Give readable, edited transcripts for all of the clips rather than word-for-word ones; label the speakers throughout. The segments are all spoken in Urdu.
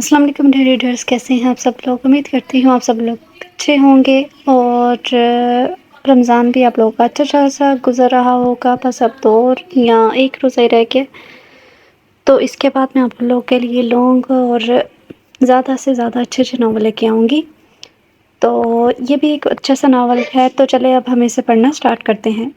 Speaker 1: السلام علیکم ڈیئر ریڈرز، کیسے ہیں آپ سب لوگ؟ امید کرتی ہوں آپ سب لوگ اچھے ہوں گے اور رمضان بھی آپ لوگوں کا اچھا سا گزر رہا ہوگا، بس اب 2 یا 1 روزہ ہی رہ گیا، تو اس کے بعد میں آپ لوگوں کے لیے لانگ اور زیادہ سے زیادہ اچھے ناول لے کے آؤں گی۔ تو یہ بھی ایک اچھا سا ناول ہے، تو چلے اب ہم اسے پڑھنا سٹارٹ کرتے ہیں۔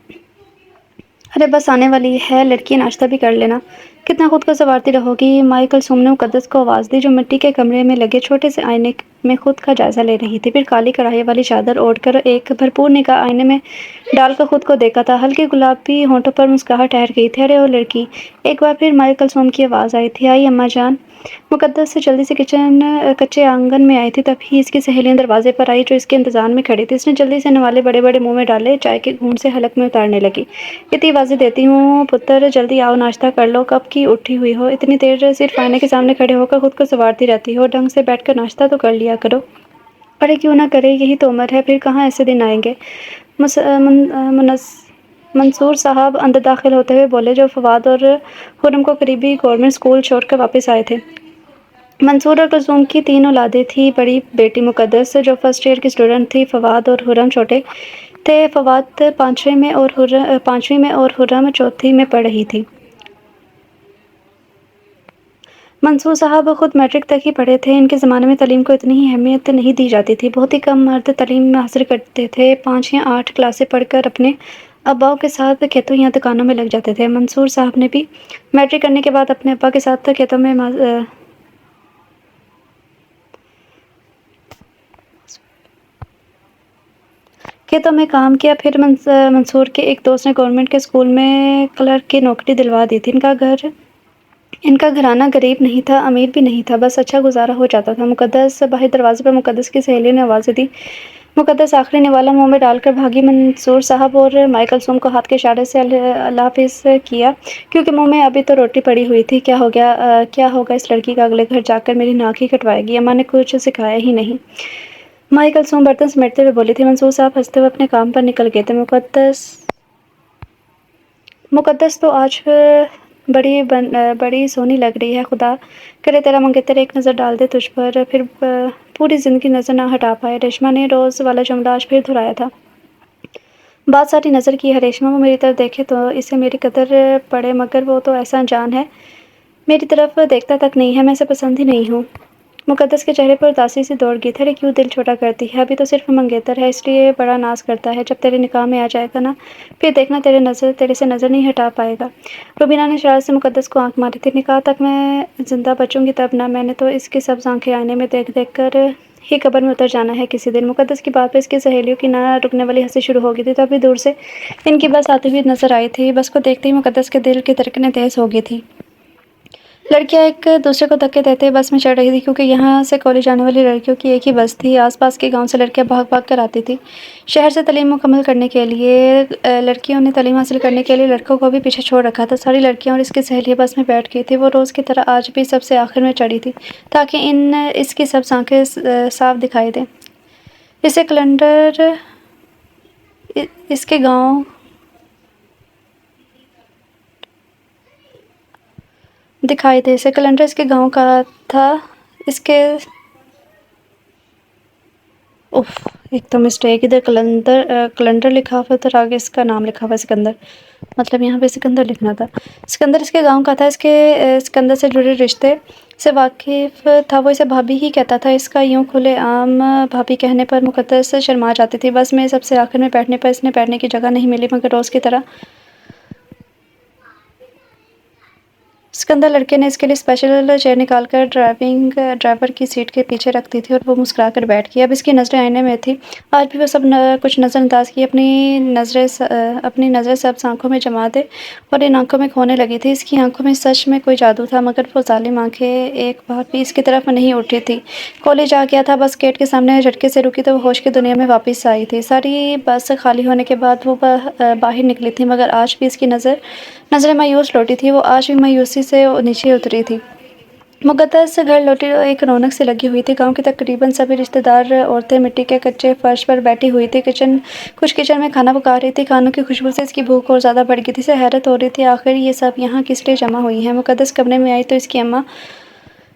Speaker 1: ارے بس آنے والی ہے لڑکی، ناشتہ بھی کر لینا، کتنا خود کو سنوارتی رہو گی؟ مائی کلثوم نے مقدس کو آواز دی، جو مٹی کے کمرے میں لگے چھوٹے سے آئینے میں خود کا جائزہ لے رہی تھی۔ پھر کالی کڑھائی والی چادر اوڑھ کر ایک بھرپور نگاہ آئینے میں ڈال کر خود کو دیکھا تھا۔ ہلکی گلابی ہونٹوں پر مسکراہٹ ٹھہر گئی تھی۔ ارے او لڑکی! ایک بار پھر مائی کلثوم کی آواز آئی تھی۔ آئی اماں جان؟ مقدس سے جلدی سے کچے آنگن میں آئی تھی، تبھی اس کی سہیلیاں دروازے پر آئی جو اس کے انتظار میں کھڑی تھی۔ اس نے جلدی سے نوالے بڑے بڑے منہ میں ڈالے، چائے کے گھونٹ سے حلق میں اتارنے لگی۔ اتنی آوازیں دیتی ہوں پتر، جلدی آؤ، ناشتہ کر لو، کب کی اٹھی ہوئی ہو؟ اتنی دیر صرف آئینے کے سامنے کھڑے ہو کر خود کو سنوارتی رہتی ہو، ڈھنگ سے بیٹھ کر ناشتہ تو کر لیا کرو۔ ارے کیوں نہ کرے، یہی تو عمر ہے، پھر کہاں ایسے دن آئیں گے؟ منصور صاحب اندر داخل ہوتے ہوئے بولے، جو فواد اور خرم کو قریبی گورنمنٹ اسکول چھوڑ کر واپس آئے تھے۔ منصور اور کلثوم کی 3 اولادیں تھیں۔ بڑی بیٹی مقدس جو فرسٹ ایئر کی اسٹوڈنٹ تھی، فواد اور خرم چھوٹے تھے۔ فواد 5ویں میں اور خرم 4تھی میں پڑھ رہی تھی۔ منصور صاحب خود میٹرک تک ہی پڑھے تھے۔ ان کے زمانے میں تعلیم کو اتنی ہی اہمیت نہیں دی جاتی تھی، بہت ہی کم مرد تعلیم حاصل کرتے تھے۔ 5 یا 8 کلاسیں پڑھ کر اپنے اباؤں کے ساتھ کھیتوں یا دکانوں میں لگ جاتے تھے۔ منصور صاحب نے بھی میٹرک کرنے کے بعد اپنے ابا کے ساتھ کھیتوں میں کام کیا۔ پھر منصور کے ایک دوست نے گورنمنٹ کے اسکول میں کلرک کی نوکری دلوا دی تھی۔ ان کا گھرانہ غریب نہیں تھا، امیر بھی نہیں تھا، بس اچھا گزارا ہو جاتا تھا۔ مقدس! باہر دروازے پر مقدس کی سہیلی نے آوازیں دی۔ مقدس آخری نوالا منہ میں ڈال کر بھاگی۔ منصور صاحب اور مائی کلثوم کو ہاتھ کے اشارے سے اللہ حافظ کیا، کیونکہ منہ میں ابھی تو روٹی پڑی ہوئی تھی۔ کیا ہوگا اس لڑکی کا؟ اگلے گھر جا کر میری ناک ہی کٹوائے گی، اماں نے کچھ سکھایا ہی نہیں۔ مائی کلثوم برتن سمیٹتے ہوئے بولی تھی۔ منصور صاحب ہنستے ہوئے اپنے کام پر نکل گئے تھے۔ مقدس تو آج بڑی سونی لگ رہی ہے، خدا کرے تیرا منگیتر ایک نظر ڈال دے تجھ پر، پھر پوری زندگی نظر نہ ہٹا پائے۔ ریشما نے روز والا جملہ آج پھر دہرایا تھا۔ بات ساری نظر کی ہے ریشما، وہ میری طرف دیکھے تو اسے میری قدر پڑے، مگر وہ تو ایسا انجان ہے، میری طرف دیکھتا تک نہیں ہے، میں اسے پسند ہی نہیں ہوں۔ مقدس کے چہرے پر اداسی سی دوڑ گئی تھی۔ ارے کیوں دل چھوٹا کرتی ہے؟ ابھی تو صرف منگیتر ہے، اس لیے بڑا ناز کرتا ہے، جب تیرے نکاح میں آ جائے گا نا، پھر دیکھنا تیرے سے نظر نہیں ہٹا پائے گا۔ روبینہ نے شرارت سے مقدس کو آنکھ ماری تھی۔ نکاح تک میں زندہ بچوں گی تب نہ، میں نے تو اس کی سبز آنکھیں آئینے میں دیکھ دیکھ کر ہی قبر میں اتر جانا ہے کسی دن۔ مقدس کی بات پہ اس کی سہیلیوں کی نہ رکنے والی ہنسی شروع ہو گئی تھی۔ تبھی دور سے ان کی بس آتی ہوئی نظر آئی تھی۔ بس کو دیکھتے ہی مقدس کے دل کی دھڑکنیں تیز ہو گئی تھی۔ لڑکیاں ایک دوسرے کو دھکے دیتے بس میں چڑھ رہی تھی، کیونکہ یہاں سے کالج جانے والی لڑکیوں کی ایک ہی بس تھی۔ آس پاس کے گاؤں سے لڑکیاں بھاگ بھاگ کر آتی تھیں شہر سے تعلیم مکمل کرنے کے لیے۔ لڑکیوں نے تعلیم حاصل کرنے کے لیے لڑکوں کو بھی پیچھے چھوڑ رکھا تھا۔ ساری لڑکیاں اور اس کی سہیلیاں بس میں بیٹھ گئی تھیں۔ وہ روز کی طرح آج بھی سب سے آخر میں چڑھی تھی، تاکہ اس کی سبز آنکھیں صاف دکھائی دیں، اسے کیلنڈر اس کے گاؤں کا تھا۔ ایک تو مسٹیک، ادھر کیلنڈر لکھا ہوا، ادھر آگے اس کا نام لکھا ہوا سکندر، مطلب یہاں پہ سکندر لکھنا تھا۔ سکندر اس کے گاؤں کا تھا، اس کے سکندر سے جڑے رشتے سے واقف تھا۔ وہ اسے بھابھی ہی کہتا تھا۔ اس کا یوں کھلے عام بھابھی کہنے پر مقدس شرما جاتی تھی۔ بس میں سب سے آخر میں بیٹھنے پر اس نے بیٹھنے کی جگہ نہیں ملی، مگر روز کی طرح سکندر لڑکے نے اس کے لیے اسپیشل چیئر نکال کر ڈرائیور کی سیٹ کے پیچھے رکھ دی تھی، اور وہ مسکرا کر بیٹھ گئی۔ اب اس کی نظریں آئینے میں تھیں، آج بھی وہ سب کچھ نظر انداز کی اپنی نظریں سبز آنکھوں میں جما دے اور ان آنکھوں میں کھونے لگی تھی۔ اس کی آنکھوں میں سچ میں کوئی جادو تھا، مگر وہ ظالم آنکھیں ایک بار بھی اس کی طرف نہیں اٹھی تھی۔ کالج آ گیا تھا، بس گیٹ کے سامنے جھٹکے سے رکی تو وہ ہوش کی دنیا میں واپس آئی تھی۔ ساری بس خالی ہونے کے بعد وہ باہر نکلی تھی، مگر آج بھی اس کی نظریں مایوس لوٹی تھی، وہ آج بھی مایوسی سے نیچے اتری تھی۔ مقدس گھر لوٹی ایک رونق سے لگی ہوئی تھی۔ گاؤں کی تقریباً سبھی رشتہ دار عورتیں مٹی کے کچے فرش پر بیٹھی ہوئی تھیں، کچھ کچن میں کھانا پکا رہی تھی۔ کھانوں کی خوشبو سے اس کی بھوک اور زیادہ بڑھ گئی تھی۔ اسے حیرت ہو رہی تھی، آخر یہ سب یہاں کس لیے جمع ہوئی ہیں؟ مقدس کمرے میں آئی تو اس کی اماں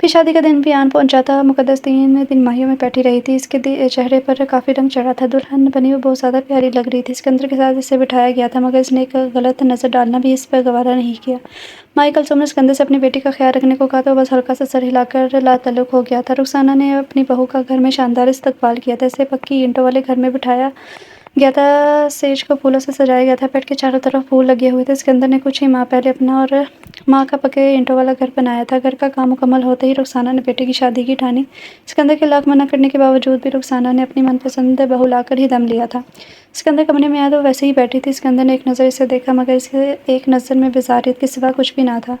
Speaker 1: پھر شادی کا دن بھی آن پہنچا تھا۔ مقدس 3 دن ماہیوں میں بیٹھی رہی تھی۔ اس کے چہرے پر کافی رنگ چڑھا تھا۔ دلہن بنی وہ بہت زیادہ پیاری لگ رہی تھی۔ اسکندر کے ساتھ اسے بٹھایا گیا تھا مگر اس نے ایک غلط نظر ڈالنا بھی اس پر گوارا نہیں کیا۔ مائی کلثوم نے اسکندر سے اپنی بیٹی کا خیال رکھنے کو کہا تو وہ بس ہلکا سا سر ہلا کر لا تعلق ہو گیا تھا۔ رخسانہ نے اپنی بہو کا گھر میں شاندار استقبال کیا تھا۔ اسے پکی اینٹوں والے گھر میں بٹھایا گیا تھا۔ سیج کو پھولوں سے سجایا گیا تھا۔ پیٹ کے چاروں طرف پھول لگے ہوئے تھے۔ اسکندر نے کچھ ہی ماہ پہلے اپنا اور ماں کا پکے اینٹوں والا گھر بنایا تھا۔ گھر کا کام مکمل ہوتے ہی رخسانہ نے بیٹے کی شادی کی ٹھانی۔ اسکندر کے لاکھ منع کرنے کے باوجود بھی رخسانہ نے اپنی من پسند بہو لا کر ہی دم لیا تھا۔ اسکندر کمرے میں آیا تو وہ ویسے ہی بیٹھی تھی۔ اسکندر نے ایک نظر اسے دیکھا مگر اس کے ایک نظر میں بیزاریت کے سوا کچھ بھی نہ تھا۔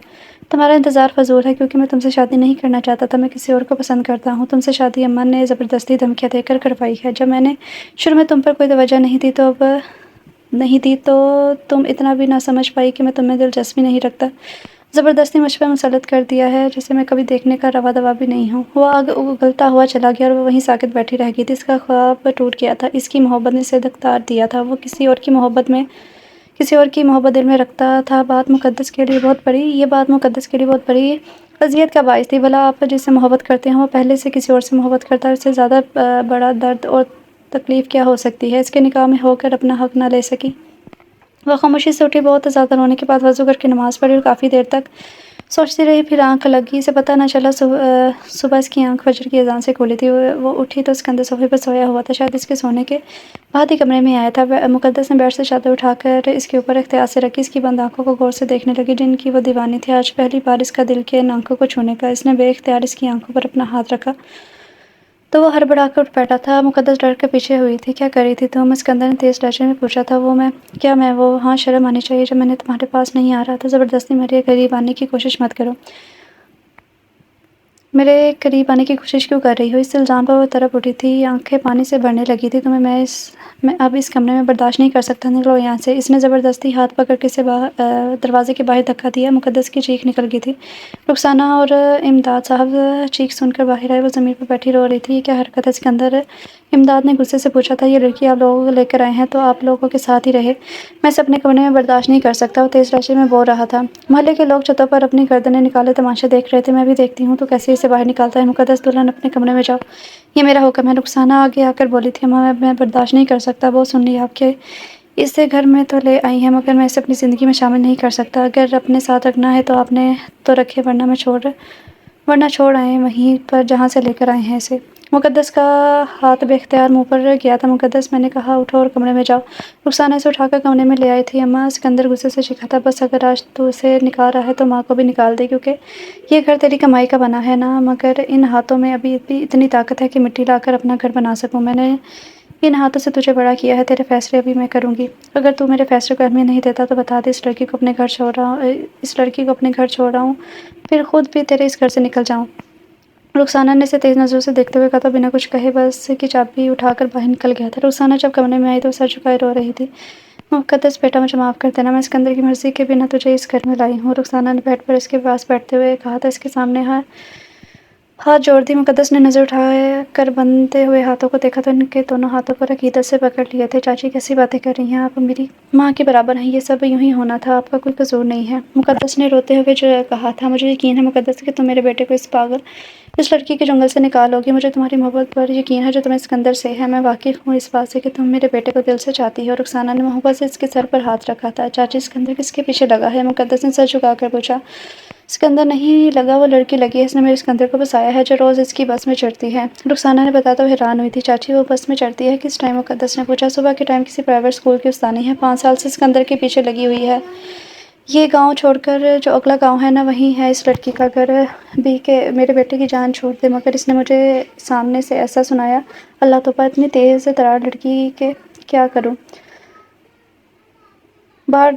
Speaker 1: تمہارا انتظار فضول ہے کیونکہ میں تم سے شادی نہیں کرنا چاہتا تھا۔ میں کسی اور کو پسند کرتا ہوں۔ تم سے شادی اماں نے زبردستی دھمکیاں دے کر کروائی ہے۔ جب میں نے شروع میں تم پر کوئی توجہ نہیں دی تو تم اتنا بھی نہ سمجھ پائی کہ میں تم میں دلچسپی نہیں رکھتا۔ زبردستی مجھ پر مسلط کر دیا ہے جسے میں کبھی دیکھنے کا روا دوا بھی نہیں ہوں۔ وہ آگ اگلتا ہوا چلا گیا اور وہ وہیں ساکت بیٹھی رہ گئی تھی۔ اس کا خواب ٹوٹ گیا تھا۔ اس کی محبت نے اسے دھتکار دیا تھا۔ وہ کسی اور کی محبت دل میں رکھتا تھا۔ یہ بات مقدس کے لیے بہت بڑی اذیت کا باعث تھی۔ بھلا آپ جس سے محبت کرتے ہیں وہ پہلے سے کسی اور سے محبت کرتا ہے، اس سے زیادہ بڑا درد اور تکلیف کیا ہو سکتی ہے؟ اس کے نکاح میں ہو کر اپنا حق نہ لے سکی۔ وہ خاموشی سے اٹھی، بہت زیادہ رونے کے بعد وضو کر کے نماز پڑھی اور کافی دیر تک سوچتی رہی۔ پھر آنکھ لگ گئی۔ اسے پتہ نہ چلا صبح اس کی آنکھ فجر کی اذان سے کھلی تھی۔ وہ اٹھی تو اسکندر صوفے پر سویا ہوا تھا، شاید اس کے سونے کے بعد ہی کمرے میں آیا تھا۔ مقدس نے بیڈ سے چادر اٹھا کر اس کے اوپر احتیاط سے رکھی۔ اس کی بند آنکھوں کو غور سے دیکھنے لگی جن کی وہ دیوانی تھی۔ آج پہلی بار اس کا دل کیا ان آنکھوں کو چھونے کا۔ اس نے بے اختیار اس کی آنکھوں پر اپنا ہاتھ رکھا تو وہ ہڑبڑا کر اٹھ بیٹھا تھا۔ مقدس ڈر کر پیچھے ہوئی تھی۔ کیا کر رہی تھی تم؟ اسکندر نے تیز لہجے میں پوچھا تھا۔ ہاں، شرم آنی چاہیے جب میں نے تمہارے پاس نہیں آ رہا تھا۔ زبردستی میرے قریب آنے کی کوشش مت کرو۔ میرے قریب آنے کی کوشش کیوں کر رہی ہو؟ اس الزام پر وہ تڑپ اٹھی تھی، آنکھیں پانی سے بھرنے لگی تھی۔ تمہیں میں اب اس کمرے میں برداشت نہیں کر سکتا، نکلو یہاں سے۔ اس نے زبردستی ہاتھ پکڑ کے اسے دروازے کے باہر دھکا دیا۔ مقدس کی چیخ نکل گئی تھی۔ رخسانہ اور امداد صاحب چیخ سن کر باہر آئے۔ وہ زمین پر بیٹھی رو رہی تھی۔ یہ کیا حرکت ہے اسکندر؟ امداد نے غصے سے پوچھا تھا۔ یہ لڑکی آپ لوگ لے کر آئے ہیں تو آپ لوگوں کے ساتھ ہی رہے۔ میں اسے اپنے کمرے میں برداشت نہیں کر سکتا۔ وہ تیز لہجے میں بول رہا تھا۔ محلے کے لوگ چھتوں پر اپنی گردنیں نکالے تماشا دیکھ رہے تھے۔ میں بھی دیکھتی ہوں تو کیسے اسے باہر نکالتا ہے۔ مقدس، دلہن اپنے کمرے میں جاؤ، یہ میرا حکم ہے۔ رخسانہ آگے آ کر بولی تھی۔ اماں، میں برداشت نہیں کر سکتا۔ بہت سن لیا آپ کے اسے گھر میں تو لے آئی ہیں مگر میں اسے اپنی زندگی میں شامل نہیں کر سکتا۔ اگر اپنے ساتھ رکھنا ہے تو آپ نے تو رکھے ورنہ چھوڑ آئیں وہیں پر جہاں سے لے کر آئے ہیں اسے۔ مقدس کا ہاتھ بے اختیار منہ پر گیا تھا۔ مقدس، میں نے کہا اٹھو اور کمرے میں جاؤ۔ رخسانہ اسے اٹھا کر کمرے میں لے آئی تھی۔ اماں، اسکندر غصے سے چیخا تھا۔ بس اگر آج تو اسے نکال رہا ہے تو ماں کو بھی نکال دے کیونکہ یہ گھر تیری کمائی کا بنا ہے نا، مگر ان ہاتھوں میں ابھی بھی اتنی طاقت ہے کہ مٹی لا کر اپنا گھر بنا سکوں۔ میں نے ان ہاتھوں سے تجھے بڑا کیا ہے، تیرے فیصلے ابھی میں کروں گی۔ اگر تو میرے فیصلے کو اہمیت نہیں دیتا تو بتا دے، اس لڑکی کو اپنے گھر چھوڑ رہا ہوں، پھر خود بھی تیرے اس گھر سے نکل جاؤں۔ رخسانہ نے اسے تیز نظروں سے دیکھتے ہوئے کہا تو بنا کچھ کہے بس کی چابی اٹھا کر باہر نکل گیا تھا۔ رخسانہ جب کمرے میں آئی تو وہ سر جھکائے رو رہی تھی۔ مقدس بیٹا، مجھے معاف کر دینا، میں اسکندر کی مرضی کے بنا تجھے اس گھر میں لائی ہوں۔ رخسانہ نے بیڈ پر اس کے پاس بیٹھتے ہوئے کہا تھا۔ اس کے سامنے ہاتھ جوڑ دی۔ مقدس نے نظر اٹھا کر بندھے ہوئے ہاتھوں کو دیکھا تو ان کے دونوں ہاتھوں کو عقیدت سے پکڑ لیے تھے۔ چاچی، کیسی باتیں کر رہی ہیں آپ؟ میری ماں کے برابر ہیں، یہ سب یوں ہی ہونا تھا، آپ کا کوئی قصور نہیں ہے۔ مقدس نے روتے ہوئے کہا تھا۔ مجھے یقین ہے مقدس کہ تم میرے بیٹے کو اس لڑکی کے جنگل سے نکالو گی۔ مجھے تمہاری محبت پر یقین ہے جو تمہیں اسکندر سے ہے۔ میں واقف ہوں اس بات سے کہ تم میرے بیٹے کو دل سے چاہتی ہو۔ رخسانہ نے محبت سے اس کے سر پر ہاتھ رکھا تھا۔ چاچی، اسکندر کس کے پیچھے لگا ہے؟ مقدس نے سر جھکا کر پوچھا۔ اسکندر نہیں لگا، وہ لڑکی لگی ہے، اس نے میرے اسکندر کو بسایا ہے جو روز اس کی بس میں چڑھتی ہے۔ رخسانہ نے بتایا تو وہ حیران ہوئی تھی۔ چاچی، وہ بس میں چڑھتی ہے کس ٹائم؟ مقدس نے پوچھا۔ صبح کے ٹائم کسی پرائیویٹ اسکول کی استانی ہے، 5 سال سے اسکندر کے پیچھے لگی ہوئی ہے۔ یہ گاؤں چھوڑ کر جو اگلا گاؤں ہے نا، وہیں ہے اس لڑکی کا گھر بھی کہ میرے بیٹے کی جان چھوڑ دے، مگر اس نے مجھے سامنے سے ایسا سنایا۔ اللہ توبہ، اتنی تیز ترار لڑکی کہ کیا کروں۔ بال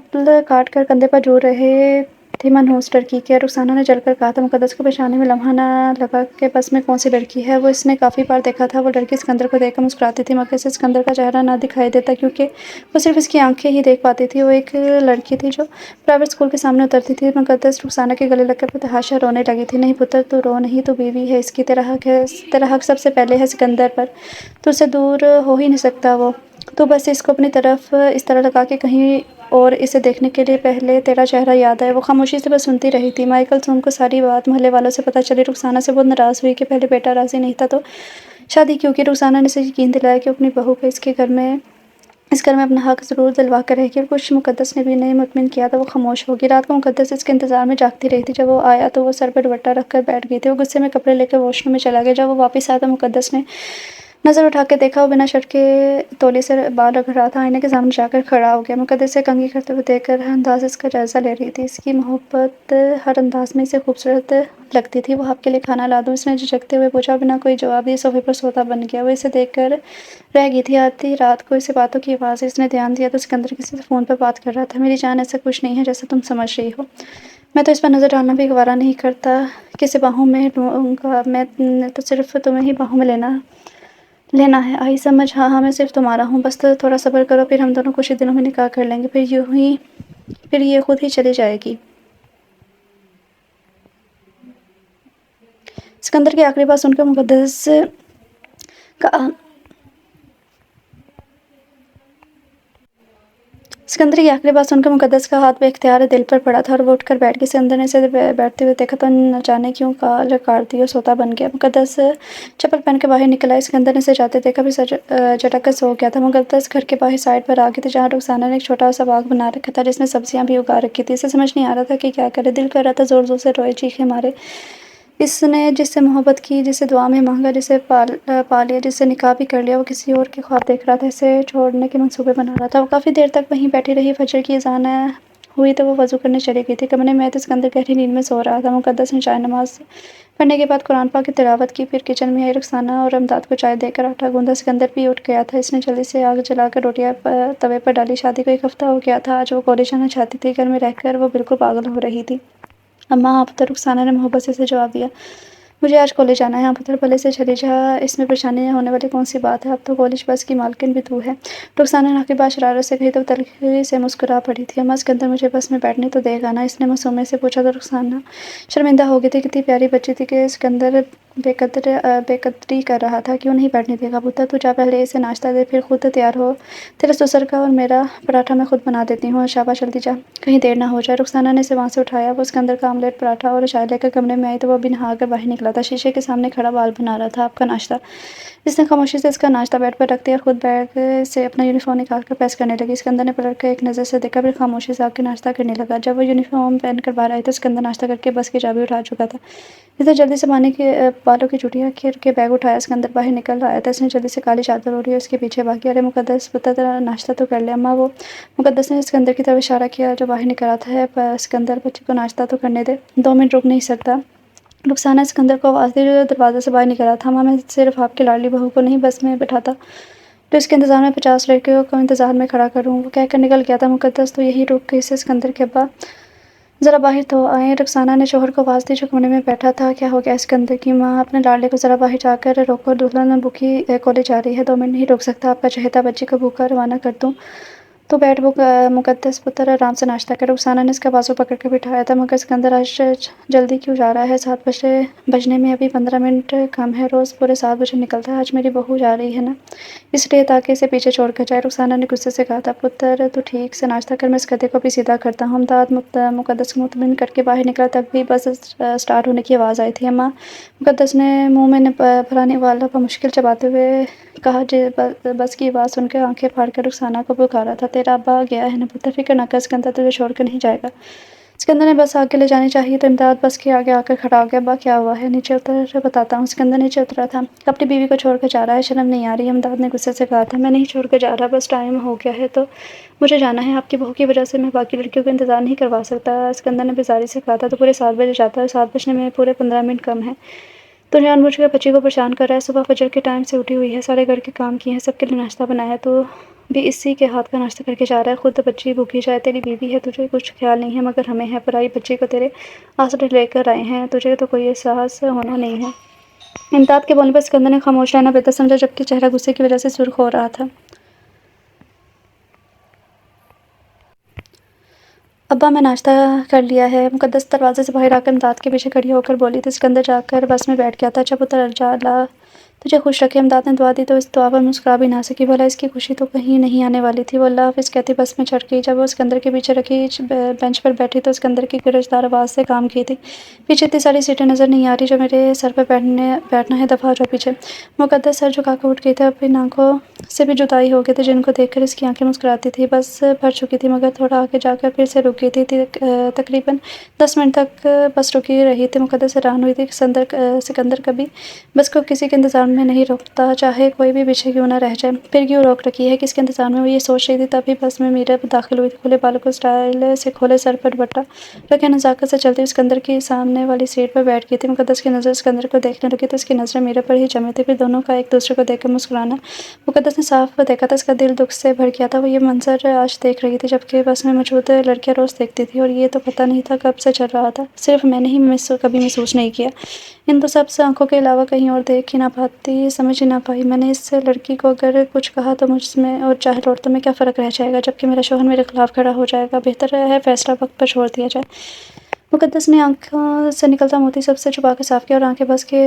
Speaker 1: کاٹ کر کندھے پر جھول رہے تھے منحوس لڑکی کے۔ رخسانہ نے جل کر کہا تھا۔ مقدس کو پریشانی میں لمحہ نہ لگا کہ بس میں کون سی لڑکی ہے، وہ اس نے کافی بار دیکھا تھا۔ وہ لڑکی اسکندر کو دیکھ کر مسکراتی تھی مگر اسے اسکندر کا چہرہ نہ دکھائی دیتا کیونکہ وہ صرف اس کی آنکھیں ہی دیکھ پاتی تھی۔ وہ ایک لڑکی تھی جو پرائیویٹ اسکول کے سامنے اترتی تھی۔ مقدس رخسانہ کے گلے لگ کر بتحاشا رونے لگی تھی۔ نہیں پتر، تو رو نہیں، تو بیوی ہے اس کی، تیرا حق سب سے پہلے ہے اسکندر پر، تو اس سے دور ہو ہی نہیں سکتا وہ۔ تو بس اس کو اپنی طرف اس طرح لگا کے کہیں اور اسے دیکھنے کے لیے پہلے تیرا چہرہ یاد آیا۔ وہ خاموشی سے بس سنتی رہی تھی۔ مائی کلثوم کو ساری بات محلے والوں سے پتہ چلی۔ رخسانہ سے بہت ناراض ہوئی کہ پہلے بیٹا راضی نہیں تھا تو شادی کیوں کی۔ رخسانہ نے اسے یقین دلایا کہ اپنی بہو کو اس گھر میں اپنا حق ضرور دلوا کر رہے گی، اور کچھ مقدس نے بھی انہیں مطمئن کیا تو وہ خاموش ہوگی۔ رات کو مقدس اس کے انتظار میں جاگتی رہی تھی۔ جب وہ آیا تو وہ سر پر دوپٹہ رکھ کر بیٹھ گئی تھی۔ وہ غصے میں کپڑے لے کر واش روم میں چلا گیا۔ جب وہ واپس آیا تو مقدس نے نظر اٹھا کے دیکھا، وہ بنا شرٹ کے تولیے سے بال رگڑ رہا تھا۔ آئینے کے سامنے جا کر کھڑا ہو گیا۔ مقدس اسے کنگھی کرتے ہوئے دیکھ کر ہر انداز اس کا جائزہ لے رہی تھی۔ اس کی محبت ہر انداز میں اسے خوبصورت لگتی تھی۔ وہ آپ کے لیے کھانا لا دوں؟ اس نے جھجکتے ہوئے پوچھا۔ بنا کوئی جواب دیے صوفے پر سوتا بن گیا۔ وہ اسے دیکھ کر رہ گئی تھی۔ آدھی رات کو اسے باتوں کی آواز آئی۔ اس نے دھیان دیا تو سکندر کسی سے فون پر بات کر رہا تھا۔ میری جان، ایسا کچھ نہیں ہے جیسا تم سمجھ رہی ہو۔ میں تو اس پر نظر ڈالنا بھی گوارا نہیں کرتا کہ اسے باہوں میں لوں گا۔ میں نے تو صرف تمہیں ہی باہوں میں لینا ہے۔ آئی سمجھ؟ ہاں میں صرف تمہارا ہوں۔ بس تھوڑا صبر کرو، پھر ہم دونوں کچھ ہی دنوں میں نکاح کر لیں گے۔ پھر یہ خود ہی چلی جائے گی۔ سکندر کی آخری بات سن کر مقدس کا ہاتھ بے اختیار دل پر پڑا تھا اور وہ اٹھ کر بیٹھ گئی۔ سکندر نے اسے بیٹھتے ہوئے دیکھا تو نہ جانے کیوں کال کاٹ دی اور سوتا بن گیا۔ مقدس چپل پہن کے باہر نکل آئی۔ سکندر نے اسے جاتے دیکھا پھر جھٹک کر سو گیا تھا۔ مقدس گھر کے باہر سائڈ پر آ گئی تھی جہاں رخسانہ نے ایک چھوٹا سا باغ بنا رکھا تھا جس میں سبزیاں بھی اگا رکھی تھی۔ اسے سمجھ نہیں آ رہا تھا کہ کیا کرے۔ دل کر رہا تھا زور زور سے روئے، چیخیں مارے۔ اس نے جس سے محبت کی، جسے دعا میں مانگا، جسے پا لیا، جس سے نکاح بھی کر لیا، وہ کسی اور کے خواب دیکھ رہا تھا، اسے چھوڑنے کے منصوبے بنا رہا تھا۔ وہ کافی دیر تک وہیں بیٹھی رہی۔ فجر کی اذان ہوئی تو وہ وضو کرنے چلی گئی تھی۔ کمرے میں تو سکندر گہری نیند میں سو رہا تھا۔ مقدس نے چائے نماز پڑھنے کے بعد قرآن پاک کی تلاوت کی، پھر کچن میں آئی۔ رخسانہ اور امداد کو چائے دے کر آٹا گوندھا۔ سکندر بھی اٹھ گیا تھا۔ اس نے جلدی سے آگ جلا کر روٹیاں توے پر ڈالی۔ شادی کو 1 ہفتہ ہو گیا تھا۔ آج وہ کالج جانا چاہتی تھی۔ گھر میں رہ کر وہ بالکل پاگل ہو رہی تھی۔ اماں، ہاں پتر، رخسانہ نے محبت سے اسے جواب دیا۔ مجھے آج کالج جانا ہے۔ ہاں پتر، بھلے سے چلی جا، اس میں پریشانی ہونے والی کون سی بات ہے؟ اب تو کالج بس کی مالکن بھی تو ہے۔ رخسانہ نے آخری بات شرارت سے کہی تو وہ تلخی سے مسکرا پڑی تھی۔ اماں، سکندر مجھے بس میں بیٹھنے تو دے گا نا؟ اس نے معصومیت سے پوچھا تو رخسانہ شرمندہ ہو گئی تھی۔ کتنی پیاری بچی تھی کہ سکندر بے قدری کر رہا تھا۔ کیوں نہیں بیٹھنے دے گا؟ پتر تو جا، پہلے اسے ناشتہ دے، پھر خود تیار ہو۔ تیرے سسر کا اور میرا پراٹھا میں خود بنا دیتی ہوں۔ شاباش، جلدی جا، کہیں دیر نہ ہو جائے۔ رخسانہ نے اسے وہاں سے اٹھایا۔ وہ سکندر کا آملیٹ، پراٹھا اور چائے لے کر کمرے میں آئی تو وہ ابھی نہا کر باہر نکلا تھا۔ شیشے کے سامنے کھڑا بال بنا رہا تھا۔ آپ کا ناشتہ؟ اس نے خاموشی سے اس کا ناشتہ بیڈ پر رکھ دیا اور خود بیگ سے اپنا یونیفارم نکال کر پریس کرنے لگی۔ سکندر نے پلٹ کر ایک نظر سے دیکھا، پھر خاموشی سے آ کے ناشتہ کرنے لگا۔ جب وہ یونیفارم پہن کر باہر آئی تو سکندر ناشتہ کر کے بس کی چابی اٹھا چکا تھا۔ اس نے جلدی سے بالوں کی چوٹیاں کر کے بیگ اٹھایا۔ سکندر باہر نکل آیا تھا۔ اس نے جلدی سے کالی چادر اوڑھی اور اس کے پیچھے بھاگی۔ ارے مقدس پتر، ذرا ناشتہ تو کر لے۔ اماں، وہ مقدس نے سکندر کی طرف اشارہ کیا جو باہر نکل رہا تھا۔ سکندر، بچی کو ناشتہ تو کرنے دے، 2 منٹ رک نہیں سکتا؟ رخسانہ سکندر کو آواز دی جو دروازے سے باہر نکل رہا تھا۔ اماں، میں صرف آپ کی لاڈلی بہو کو نہیں بس میں بٹھاتا جو اس کے انتظار میں 50 لڑکیوں کو انتظار میں کھڑا کروں۔ وہ کہہ کر نکل گیا تھا۔ مقدس تو یہی رک گئی۔ سکندر کے ابا ذرا باہر تو آئیں۔ رخسانہ نے شوہر کو آواز دی جو کمرے میں بیٹھا تھا۔ کیا ہو گیا؟ سکندر کی ماں اپنے لاڈلے کو ذرا باہر جا کر روکو، دلہن بھوکی کالج جا رہی ہے، 2 منٹ نہیں روک سکتا آپ کا چہیتا؟ بچی کو بھوکا روانہ کر دوں تو بیٹھ مقدس پتر، آرام سے ناشتہ کر۔ رخسانہ نے اس کا بازو پکڑ کر بٹھایا تھا۔ مگر سکندر، آج جلدی کیوں جا رہا ہے؟ 7 بجنے میں ابھی 15 منٹ کم ہے۔ روز پورے 7 بجے نکلتا ہے۔ آج میری بہو جا رہی ہے نا، اس لیے تاکہ اسے پیچھے چھوڑ کر جائے۔ رخسانہ نے غصے سے کہا تھا۔ پتر تو ٹھیک سے ناشتہ کر، میں اس گدھے کو بھی سیدھا کرتا ہوں۔ امداد مقدس کو مطمئن کر کے باہر نکلا تب بھی بس اسٹارٹ ہونے کی آواز آئی تھی۔ اماں، مقدس نے منہ میں پرانے والا بمشکل چباتے ہوئے کہا بس کی آواز سن کر آنکھیں پھاڑ کر رخسانہ کو پکارا تھا۔ تیرا ابا گیا ہے نا پتر، فکر نہ کر، سکندر تجھے چھوڑ کر نہیں جائے گا۔ سکندر نے بس آگے لے جانی چاہیے تو امداد بس کے آگے آ کر کھڑا ہو گیا۔ ابا کیا ہوا ہے؟ نیچے اتر بتاتا ہوں۔ سکندر نیچے اترا تھا۔ اپنی بیوی کو چھوڑ کر جا رہا ہے، شرم نہیں آ رہی؟ امداد نے غصے سے کہا تھا۔ میں نہیں چھوڑ کر جا رہا، بس ٹائم ہو گیا ہے تو مجھے جانا ہے۔ آپ کی بہو کی وجہ سے میں باقی لڑکیوں کو انتظار نہیں کروا سکتا۔ سکندر نے بیزاری سے کہا تھا۔ تو پورے 7 بجے جاتا ہے، 7 بجنے میں پورے 15 منٹ کم ہے۔ تو جان بوجھ کر بچی کو پریشان کر رہا ہے۔ صبح فجر کے ٹائم سے اٹھی ہوئی ہے، سارے گھر کے کام کیے ہیں، سب کے لیے ناشتہ بنایا ہے، تو بھی اسی کے ہاتھ کا ناشتہ کر کے جا رہا ہے۔ خود بچی بھوکی جائے، تیری بیوی ہے، تجھے کچھ خیال نہیں ہے، مگر ہمیں ہے۔ پرائی بچی کو تیرے آسرے لے کر آئے ہیں، تجھے تو کوئی احساس ہونا نہیں ہے۔ امداد کے بولنے پر سکندر نے خاموش رہنا بہتر سمجھا، جبکہ چہرہ غصے کی وجہ سے سرخ ہو رہا تھا۔ ابا، میں ناشتہ کر لیا ہے۔ مقدس دروازے سے باہر آ کر امداد کے پیچھے کھڑی ہو کر بولی تھی۔ سکندر جا کر بس میں بیٹھ گیا تھا۔ اچھا پتر، لا تجھے خوش رکھے۔ امداد نے دعا دی تو اس دعا پر مسکرا بھی نہ سکی، بھلا اس کی خوشی تو کہیں نہیں آنے والی تھی۔ وہ اللہ حافظ کہتی بس میں چڑھ گئی۔ جب وہ اسکندر کے پیچھے رکھی بینچ پر بیٹھی تو اسکندر کی گرجدار آواز سے کام کی تھی، پیچھے اتنی ساری سیٹیں نظر نہیں آ رہی جو میرے سر پر بیٹھنا ہے، دفعہ ہو جاؤ پیچھے۔ مقدس سر جھکا کر اٹھ گئی تھی، اب ان آنکھوں سے بھی جدائی ہو گئی تھی جن کو دیکھ کر اس کی آنکھیں مسکراتی تھی۔ بس بھر چکی تھی مگر تھوڑا آگے جا کر پھر سے رک گئی تھی۔ تقریباً 10 منٹ تک بس رکی رہی تھی۔ مقدس حیران ہوئی تھی کہ سکندر کبھی بس کو کسی کے انتظار میں نہیں روکتا، چاہے کوئی بھی پیچھے کیوں نہ رہ جائے۔ پھر کیوں روک رکھی ہے، کس کے انتظار میں، وہ یہ سوچ رہی تھی۔ تبھی بس میں میرا داخل ہوئی۔ کھلے بالوں کو سٹائل سے کھولے، سر پر دوپٹہ رکھے، نزاکت سے چلتی ہوئی اسکندر کی سامنے والی سیٹ پر بیٹھ گئی تھی۔ مقدس کی نظر اسکندر کو دیکھنے لگی تو اس کی نظریں میرے پر ہی جمی تھیں، پھر دونوں کا ایک دوسرے کو دیکھ کر مسکرانا۔ مقدس نے صاف دیکھا تھا، اس کا دل دکھ سے بھر گیا تھا۔ وہ یہ منظر آج دیکھ رہی تھی جبکہ بس میں موجود لڑکیاں روز دیکھتی تھی، اور یہ تو پتہ نہیں تھا کب سے چل رہا تھا، صرف میں نے ہی کبھی محسوس نہیں کیا۔ ان سب آنکھوں کے علاوہ کہیں اور دیکھ ہی نہ پاتی، سمجھ ہی نہ پائی۔ میں نے اس لڑکی کو اگر کچھ کہا تو مجھ میں اور چاہے عورتوں میں کیا فرق رہ جائے گا، جبکہ میرا شوہر میرے خلاف کھڑا ہو جائے گا۔ بہتر ہے فیصلہ وقت پر چھوڑ دیا جائے۔ مقدس نے آنکھوں سے نکلتا موتی سب سے چھپا کر صاف کیا، اور آنکھیں بس کے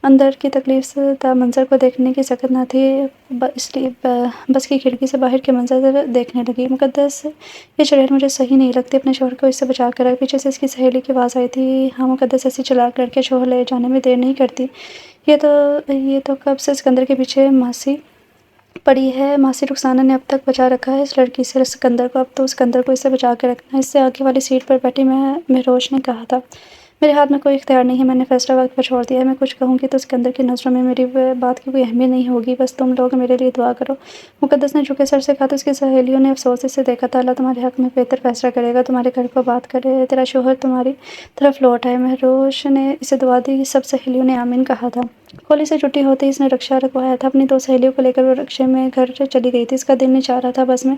Speaker 1: اندر کی تکلیف دہ منظر کو دیکھنے کی سکت نہ تھی، اس لیے بس کی کھڑکی سے باہر کے منظر دیکھنے لگی۔ مقدس یہ چڑیل مجھے صحیح نہیں لگتی، اپنے شوہر کو اس سے بچا کر رکھ۔ پیچھے سے اس کی سہیلی کی آواز آئی تھی، ہاں مقدس ایسی چلاک لڑکیاں شوہر لے جانے میں دیر نہیں کرتی۔ یہ تو کب سے اسکندر کے پیچھے ماسی پڑی ہے۔ ماسی رخسانہ نے اب تک بچا رکھا ہے اس لڑکی سے اسکندر کو، اب تو اسکندر کو اس سے بچا کے رکھنا ہے۔ اس سے آگے والی سیٹ پر بیٹھی مہروش نے کہا تھا، میرے ہاتھ میں کوئی اختیار نہیں ہے، میں نے فیصلہ وقت پر چھوڑ دیا ہے۔ میں کچھ کہوں گی تو اسکندر کی نظروں میں میری بات کی کوئی اہمیت نہیں ہوگی، بس تم لوگ میرے لیے دعا کرو۔ مقدس نے جھکے سر سے کہا تو اس کی سہیلیوں نے افسوس سے دیکھا تھا، اللہ تمہارے حق میں بہتر فیصلہ کرے گا، تمہارے گھر کو آباد کرے، تیرا شوہر تمہاری طرف لوٹ آئے۔ مہروش نے اسے دعا دی، سب سہیلیوں نے آمین کہا تھا۔ کھولی سے چھٹی ہوتے ہی اس نے رکشہ رکوایا تھا، اپنی 2 سہیلیوں کو لے کر وہ رکشے میں گھر چلی گئی تھی۔ اس کا دل نہیں چاہ رہا تھا بس میں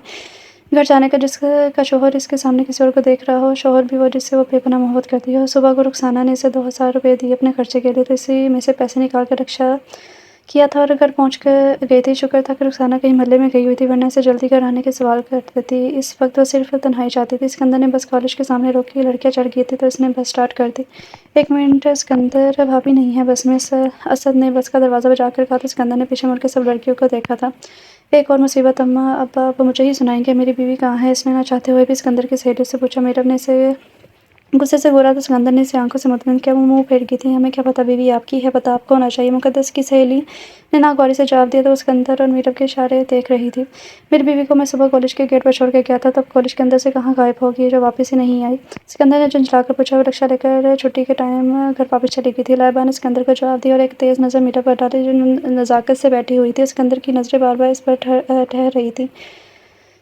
Speaker 1: گھر جانے کا جس کا شوہر اس کے سامنے کسی اور کو دیکھ رہا ہو، شوہر بھی وہ جس سے وہ بے پناہ محبت کرتی ہو۔ صبح کو رخسانہ نے اسے 2000 روپے دیے اپنے خرچے کے لیے، تو اسی میں سے پیسے نکال کر رکشہ کیا تھا اور گھر پہنچ گئی تھی۔ شکر تھا کہ رخسانہ کہیں محلے میں گئی ہوئی تھی، ورنہ اسے جلدی گھر آنے کے سوال کر دیتی۔ اس وقت وہ صرف تنہائی چاہتی تھی۔ اسکندر نے بس کالج کے سامنے روکی، لڑکیاں چڑھ گئی تھیں تو اس نے بس سٹارٹ کر دی۔ 1 منٹ اسکندر، بھابی نہیں ہے بس میں، اسد نے بس کا دروازہ بجا کر کہا تو اسکندر نے پیچھے مڑ کے سب لڑکیوں کو دیکھا تھا۔ ایک اور مصیبت اماں ابا اب مجھے ہی سنائیں گے، میری بیوی کہاں ہے؟ اس نے نہ چاہتے ہوئے بھی اسکندر کی سہیلیوں سے پوچھا۔ میرب نے اسے غصے سے بولا تو اسکندر نے اسے آنکھوں سے مطمئن کیا۔ وہ منہ پھیر گئی تھی، ہمیں کیا پتہ، بیوی آپ کی ہے، پتہ آپ کو ہونا چاہیے۔ مقدس کی سہیلی نے ناگواری سے جواب دیا تو وہ اسکندر اور میرب کے اشارے دیکھ رہی تھی۔ میری بیوی کو میں صبح کالج کے گیٹ پر چھوڑ کے گیا تھا، تب کالج کے اندر سے کہاں غائب ہو گئی جو واپس ہی نہیں آئی؟ اسکندر نے جھنجھلا کر پوچھا۔ وہ رکشہ لے کر چھٹی کے ٹائم گھر واپس چلی گئی تھی۔ لائبہ نے اسکندر کو جواب دیا اور ایک تیز نظر میرب پر ڈالی جو نزاکت سے بیٹھی ہوئی تھی۔ اسکندر کی نظریں بار بار اس پر ٹھہر رہی تھیں۔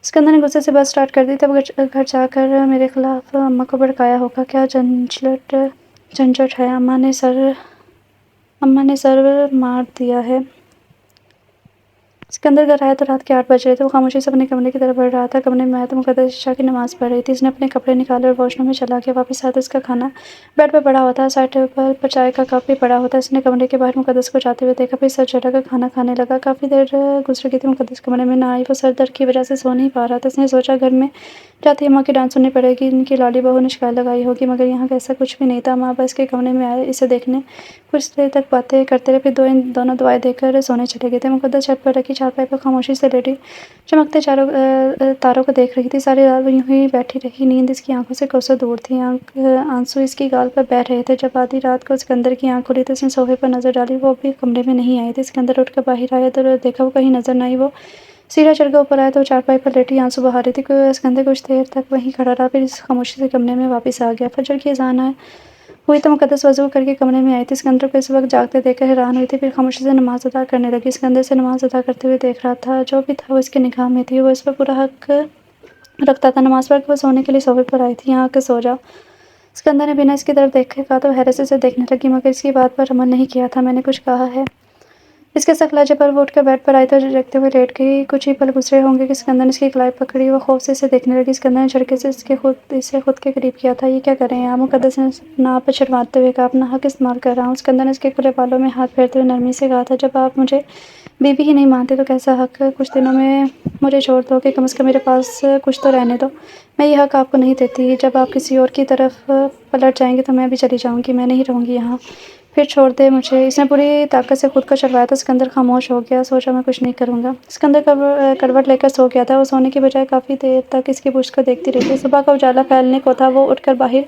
Speaker 1: اسکندر نے غصے سے بس سٹارٹ کر دی، تب گھر جا کر میرے خلاف اماں کو بھڑکایا ہوگا، کیا جھنجھٹ ہے، اماں نے سر مار دیا ہے۔ اسکندر گھر آیا تو رات کے 8 بج رہے تھے۔ وہ خاموشی سے اپنے کمرے کی طرف بڑھ رہا تھا۔ کمرے میں آیا تو مقدس عشاء کی نماز پڑھ رہی تھی۔ اس نے اپنے کپڑے نکالے اور واش روم میں چلا گیا۔ واپس آیا تو اس کا کھانا بیڈ پر پڑا ہوا تھا، سائڈ ٹیبل پر چائے کا کپ بھی پڑا ہوا تھا۔ اس نے کمرے کے باہر مقدس کو جاتے ہوئے دیکھا، پھر سر جھٹک کر کھانا کھانے لگا۔ کافی دیر گزر گئی تھی، مقدس کمرے میں نہ آئی۔ وہ سر درد کی وجہ سے سو نہیں پا رہا تھا۔ اس نے سوچا گھر میں جاتے ہی اماں کی ڈانٹ سننی پڑے گی، ان کی لالی بہو نے شکایت لگائی ہوگی، مگر یہاں ایسا کچھ بھی نہیں تھا۔ اماں ابا اس کے کمرے میں آئے، اسے دیکھنے کچھ دیر تک باتیں کرتے رہے، پھر دونوں دعائیں دے کر سونے چلے گئے تھے۔ مقدس چھت پر رکھی چارپائی پر خاموشی سے لیٹی چمکتے تاروں کو دیکھ رہی تھی۔ ساری رات وہ یوں ہی بیٹھی رہی، نیند اس کی آنکھوں سے کوسوں دور تھی، آنسو اس کی گال پر بہہ رہے تھے۔ جب آدھی رات کو اسکندر کی آنکھ کھلی تو اس نے صوفے پر نظر ڈالی، وہ ابھی کمرے میں نہیں آئی تھی۔ اسکندر اٹھ کر باہر آیا تو دیکھا وہ کہیں نظر نہ آئی۔ وہ سیدھا چڑھ کر اوپر آیا تو وہ چارپائی پر لیٹی آنسو بہا رہی تھی۔ اسکندر کچھ دیر تک وہیں کھڑا رہا، پھر اس خاموشی سے کمرے میں واپس آ گیا۔ فجر کی اذان ہوئی تو مقدس وضو کر کے کمرے میں آئی تھی۔ اسکندر کو اس وقت جاگتے دیکھ کر حیران ہوئی تھی، پھر خاموشی سے نماز ادا کرنے لگی۔ اسکندر اسے نماز ادا کرتے ہوئے دیکھ رہا تھا، جو بھی تھا وہ اس کی نگاہ میں تھی، وہ اس پر پورا حق رکھتا تھا۔ نماز پڑھ کے وہ سونے کے لیے صوفے پر آئی تھی۔ یہاں آ کے سو جا، اسکندر نے بنا اس کی طرف دیکھے کہا تو وہ حیرت سے اسے دیکھنے لگی، مگر اس کی بات پر عمل نہیں کیا تھا۔ میں نے کچھ کہا ہے؟ اس کے سخت لہجے پر وہ اٹھ کر بیڈ پر آئی تو جگتے ہوئے لیٹ گئی۔ کچھ ہی پل گزرے ہوں گے کہ اسکندر نے اس کی کلائی پکڑی، وہ خوف سے اسے دیکھنے لگی۔ اسکندر نے جھٹکے سے اسے خود کے قریب کیا تھا۔ یہ کیا کر رہے ہیں آپ؟ مقدس نے اپنا آپ شرماتے ہوئے کہا، اپنا حق استعمال کر رہا ہوں۔ اسکندر نے اس کے کھلے بالوں میں ہاتھ پھیرتے ہوئے نرمی سے کہا تھا، جب آپ مجھے بیوی ہی نہیں مانتے تو کیسا حق؟ کچھ دنوں میں مجھے چھوڑ دو کہ کم از کم میرے پاس کچھ تو رہنے دو۔ میں یہ حق آپ کو نہیں دیتی، جب آپ کسی اور کی طرف پلٹ جائیں گے تو میں بھی چلی جاؤں گی، میں نہیں رہوں گی یہاں۔ پھر چھوڑ دے مجھے۔ اس نے پوری طاقت سے خود کو چلوایا تھا۔ سکندر خاموش ہو گیا، سوچا میں کچھ نہیں کروں گا۔ سکندر کروٹ لے کر سو گیا تھا۔ وہ سونے کی بجائے کافی دیر تک اس کی پشت کو دیکھتی رہی۔ صبح کا اجالا پھیلنے کو تھا، وہ اٹھ کر باہر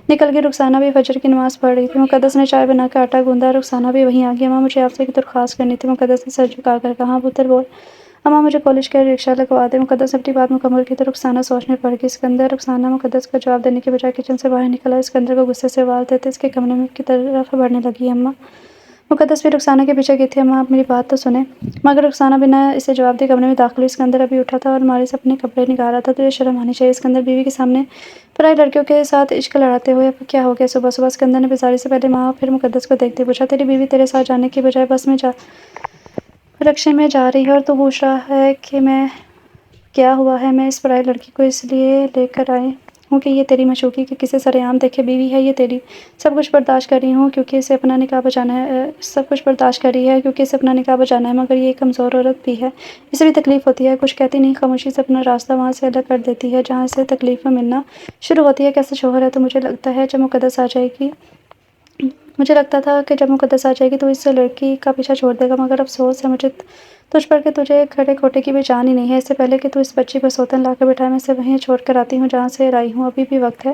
Speaker 1: نکل گئی۔ رخسانہ بھی فجر کی نماز پڑھ رہی تھی۔ مقدس نے چائے بنا کر آٹا گوندا، رخسانہ بھی وہیں آ گئی۔ اماں مجھے آپ سے ایک درخواست کرنی تھی، مقدس نے سر جھکا کر کہا۔ ہاں پتر بول۔ اماں مجھے کالج کا رکشہ لگوا دے۔ مقدس نے اپنی بات مکمل کی تو رخسانہ سوچ میں پڑ گئی۔ سکندر رخسانہ مقدس کو جواب دینے کے بجائے کچن سے باہر نکل آئی۔ سکندر کو غصے سے اُبال دیتے اس کے کمرے کی طرف بڑھنے لگی۔ اماں۔ مقدس بھی رخسانہ کے پیچھے گئی تھی۔ اماں آپ میری بات تو سنیں۔ مگر رخسانہ بنا اسے جواب دیے کمرے میں داخل ہوئی۔ سکندر ابھی اٹھا تھا اور الماری سے اپنے کپڑے نکال رہا تھا۔ تجھے شرم آنی چاہیے۔ سکندر بیوی کے سامنے پرائی لڑکیوں کے ساتھ عشق لڑاتے ہوئے۔ اب کیا ہو گیا صبح صبح؟ سکندر نے بیزاری سے پہلے ماں پھر مقدس کو دیکھتے پوچھا۔ تیری بیوی تیرے ساتھ جانے کی بجائے بس میں رکشے میں جا رہی ہے اور تو پوچھ رہا ہے کہ میں کیا ہوا ہے؟ میں اس پرائی لڑکی کو اس لیے لے کر آئی ہوں کہ یہ تیری معشوقی کی کسی سرِ عام دیکھے بیوی ہے۔ یہ تیری سب کچھ برداشت کر رہی ہوں کیونکہ اسے اپنا نکاح بچانا ہے، سب کچھ برداشت کر رہی ہے کیونکہ اسے اپنا نکاح بچانا ہے، مگر یہ ایک کمزور عورت بھی ہے، اسے بھی تکلیف ہوتی ہے۔ کچھ کہتی نہیں، خاموشی سے اپنا راستہ وہاں سے الگ کر دیتی ہے جہاں اسے تکلیفیں ملنا شروع ہوتی ہے۔ کیسا شوہر ہے تو؟ مجھے لگتا ہے جب مقدس آ جائے گی مجھے لگتا تھا کہ جب مقدس آ جائے گی تو اس لڑکی کا پیچھا چھوڑ دے گا، مگر افسوس ہے مجھے تجھ پر کہ تجھے کھڑے کھوٹے کی بھی جان ہی نہیں ہے۔ اس سے پہلے کہ تو اس بچی کو سوتن لا کر بٹھائے، میں اسے وہیں چھوڑ کر آتی ہوں جہاں سے لائی ہوں۔ ابھی بھی وقت ہے،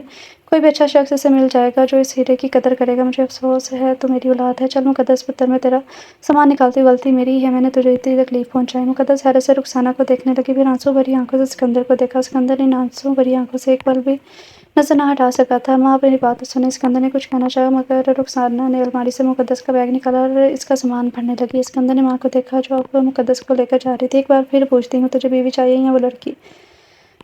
Speaker 1: کوئی بھی اچھا شخص اسے مل جائے گا جو اس ہیرے کی قدر کرے گا۔ مجھے افسوس ہے تو میری اولاد ہے۔ چل مقدس پتر، میں تیرا سامان نکالتی ہوں، غلطی میری ہی ہے، میں نے تجھے اتنی تکلیف پہنچائی۔ مقدس حیرت سے رخسانہ کو دیکھنے لگی، پھر آنسو بھری آنکھوں سے سکندر کو دیکھا۔ سکندر ان آنسو بھری آنکھوں سے ایک پل بھی نظر نہ ہٹا سکا تھا۔ ماں میری بات تو سنیں۔ سکندر نے کچھ کہنا چاہا مگر رخسانہ نے الماری سے مقدس کا بیگ نکالا اور اس کا سامان بھرنے لگی۔ سکندر نے ماں کو دیکھا جو اب مقدس کو لے کر جا رہی تھی۔ ایک بار پھر پوچھتی ہوں، تجھے بیوی چاہیے یا وہ لڑکی؟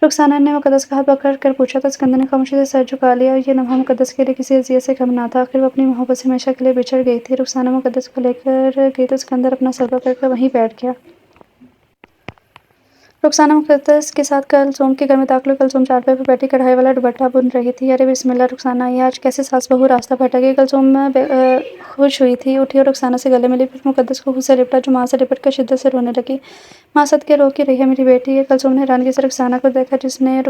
Speaker 1: رخسانہ نے مقدس کا ہاتھ پکڑ کر پوچھا تھا۔ سکندر نے خاموشی سے سر جھکا لیا اور یہ لمحہ مقدس کے لیے کسی اذیت سے کم نہ تھا۔ آخر وہ اپنی محبت سے ہمیشہ کے لیے بچھڑ گئی تھی۔ رخسانہ مقدس کو لے کر گئی تو سکندر اپنا سر پکڑ کر وہیں بیٹھ گیا۔ رخسانہ مقدس کے ساتھ کلثوم کے گھر میں داخل ہوئی۔ کلثوم چارپائی پر بیٹھی کڑھائی والا دوپٹہ بن رہی تھی۔ ارے بسم اللہ! رخسانہ آئی ہے آج، کیسے ساس بہو راستہ بھٹک گئی؟ کلثوم خوش ہوئی تھی، اٹھی اور رخسانہ سے گلے ملی، پھر مقدس کو خود سے لپٹا جو ماں سے لپٹ کر شدت سے رونے لگی۔ ماں صدقے رو کیوں رہی ہے میری بیٹی؟ کلثوم نے حیرانگی سے رخسانہ کو دیکھا جس نے